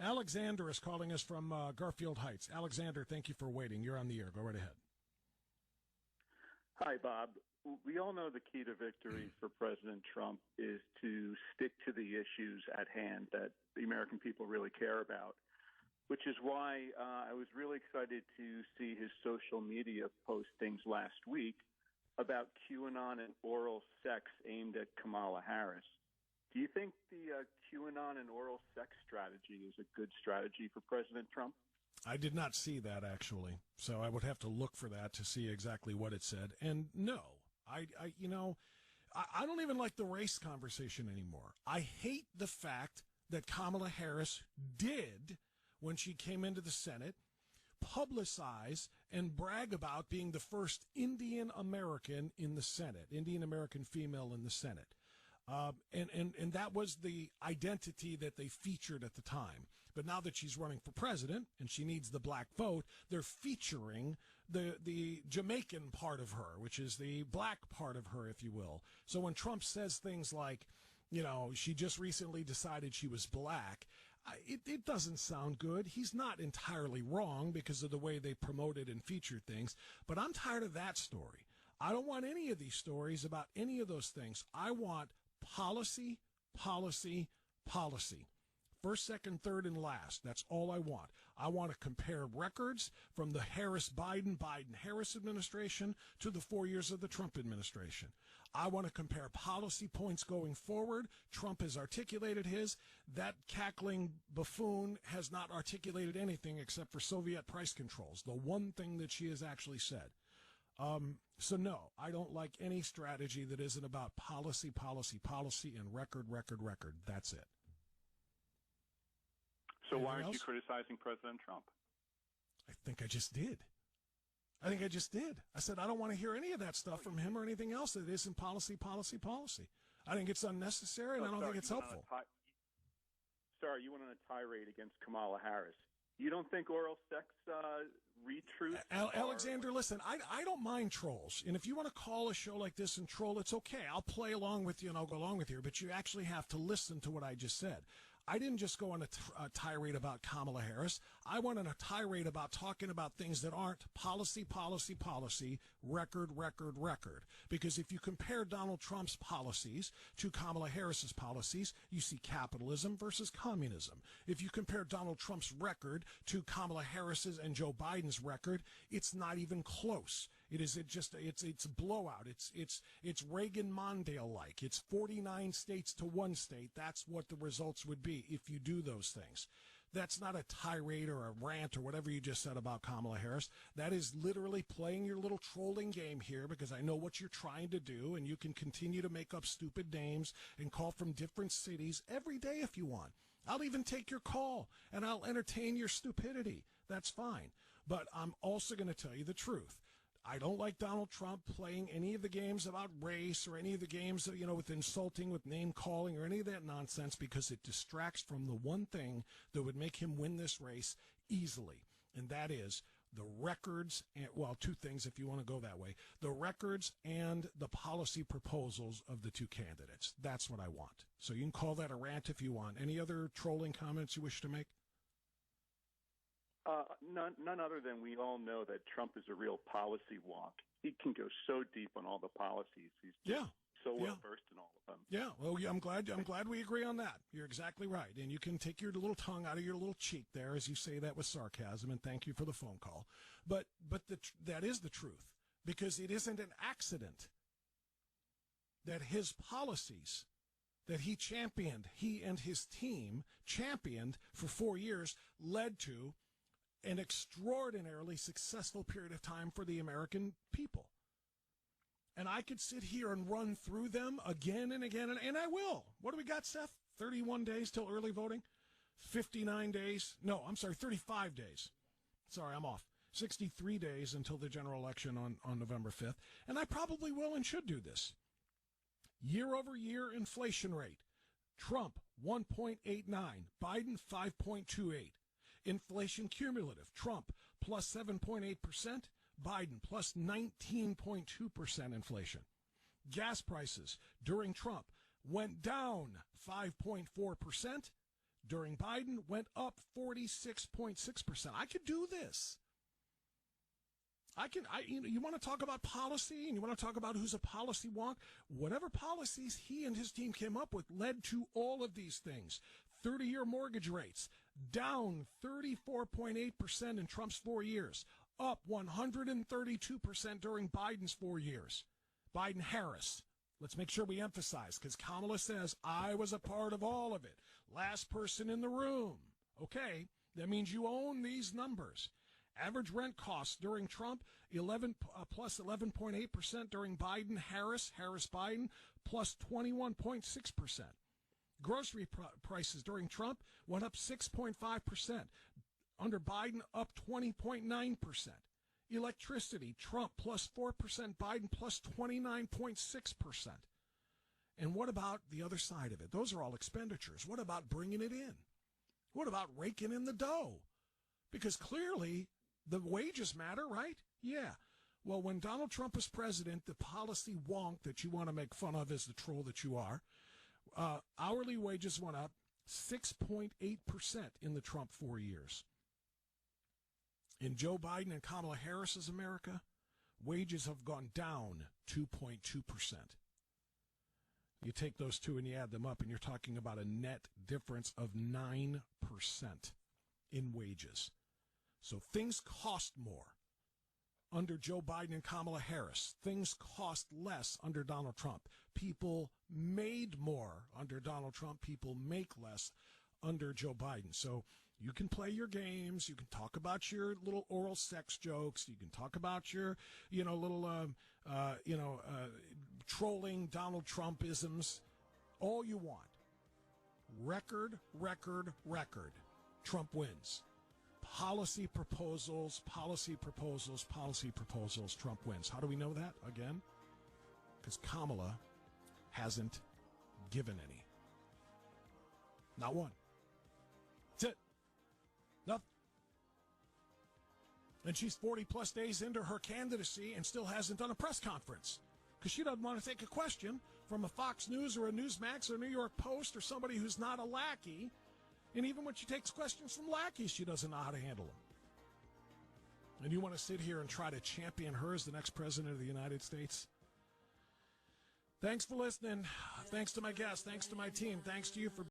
Alexander is calling us from Garfield Heights. Alexander, thank you for waiting. You're on the air. Go right ahead. Hi, Bob. We all know the key to victory for President Trump is to stick to the issues at hand that the American people really care about, which is why I was really excited to see his social media postings last week about QAnon and oral sex aimed at Kamala Harris. Do you think the QAnon and oral sex strategy is a good strategy for President Trump? I did not see that, actually, so I would have to look for that to see exactly what it said. And no, I don't even like the race conversation anymore. I hate the fact that Kamala Harris did, when she came into the Senate, publicize and brag about being the first Indian American in the Senate, Indian American female in the Senate. And that was the identity that they featured at the time. But now that she's running for president and she needs the black vote, they're featuring the Jamaican part of her, which is the black part of her, if you will. So when Trump says things like, you know, she just recently decided she was black, it doesn't sound good. He's not entirely wrong because of the way they promoted and featured things, but I'm tired of that story. I don't want any of these stories about any of those things. I want policy, policy, policy. First, second, third, and last. That's all I want. I want to compare records from the Harris-Biden, Biden-Harris administration to the 4 years of the Trump administration. I want to compare policy points going forward. Trump has articulated his. That cackling buffoon has not articulated anything except for Soviet price controls, the one thing that she has actually said. So no, I don't like any strategy that isn't about policy, policy, policy, and record, record, record. That's it. So why aren't you criticizing President Trump? I think I just did. I said I don't want to hear any of that stuff from him or anything else that isn't policy, policy, policy. I think it's unnecessary, and I don't think it's helpful. Sorry, you went on a tirade against Kamala Harris. You don't think oral sex retruths? Alexander, listen, I don't mind trolls. And if you want to call a show like this and troll, it's okay. I'll play along with you and I'll go along with you. But you actually have to listen to what I just said. I didn't just go on a tirade about Kamala Harris. I went on a tirade about talking about things that aren't policy, policy, policy, record, record, record. Because if you compare Donald Trump's policies to Kamala Harris's policies, you see capitalism versus communism. If you compare Donald Trump's record to Kamala Harris's and Joe Biden's record, it's not even close. It's a blowout. It's Reagan-Mondale like. It's 49 states to one state. That's what the results would be if you do those things. That's not a tirade or a rant or whatever you just said about Kamala Harris. That is literally playing your little trolling game here because I know what you're trying to do, and you can continue to make up stupid names and call from different cities every day if you want. I'll even take your call, and I'll entertain your stupidity. That's fine. But I'm also going to tell you the truth. I don't like Donald Trump playing any of the games about race or any of the games, with insulting, with name calling or any of that nonsense because it distracts from the one thing that would make him win this race easily. And that is the records, two things if you want to go that way, the records and the policy proposals of the two candidates. That's what I want. So you can call that a rant if you want. Any other trolling comments you wish to make? None other than we all know that Trump is a real policy wonk. He can go so deep on all the policies. He's so well versed in all of them. Yeah, well, I'm glad we agree on that. You're exactly right, and you can take your little tongue out of your little cheek there as you say that with sarcasm. And thank you for the phone call. But that is the truth, because it isn't an accident that his policies that he and his team championed for 4 years led to an extraordinarily successful period of time for the American people. And I could sit here and run through them again and again, and I will. What do we got, Seth? 31 days till early voting? 59 days? No, I'm sorry, 35 days. Sorry, I'm off. 63 days until the general election on November 5th. And I probably will and should do this. Year-over-year inflation rate. Trump, 1.89. Biden, 5.28. Inflation cumulative, Trump plus 7.8%, Biden plus 19.2% inflation. Gas prices during Trump went down 5.4%, During Biden, went up 46.6%. I could do this. You want to talk about policy and you want to talk about who's a policy wonk? Whatever policies he and his team came up with led to all of these things. 30-year mortgage rates down 34.8% in Trump's 4 years, up 132% during Biden's 4 years. Biden-Harris. Let's make sure we emphasize, because Kamala says, I was a part of all of it. Last person in the room. Okay, that means you own these numbers. Average rent costs during Trump, plus 11.8%. During Biden, Harris-Biden, plus 21.6%. Grocery prices during Trump went up 6.5%. Under Biden, up 20.9%. Electricity, Trump plus 4%, Biden plus 29.6%. And what about the other side of it? Those are all expenditures. What about bringing it in? What about raking in the dough? Because clearly the wages matter, right? Yeah. Well, when Donald Trump was president, the policy wonk that you want to make fun of as the troll that you are, hourly wages went up 6.8% in the Trump 4 years. In Joe Biden and Kamala Harris's America, wages have gone down 2.2%. You take those two and you add them up, and you're talking about a net difference of 9% in wages. So things cost more under Joe Biden and Kamala Harris. Things cost less under Donald Trump. People made more under Donald Trump. People make less under Joe Biden. So you can play your games. You can talk about your little oral sex jokes. You can talk about your, trolling Donald Trump-isms. All you want. Record. Trump wins. Policy proposals. Trump wins. How do we know that? Again, because Kamala hasn't given any. Not one. That's it. Nothing. And she's 40-plus days into her candidacy and still hasn't done a press conference because she doesn't want to take a question from a Fox News or a Newsmax or a New York Post or somebody who's not a lackey. And even when she takes questions from lackeys, she doesn't know how to handle them. And you want to sit here and try to champion her as the next president of the United States? Thanks for listening. Thanks to my guests. Thanks to my team. Thanks to you for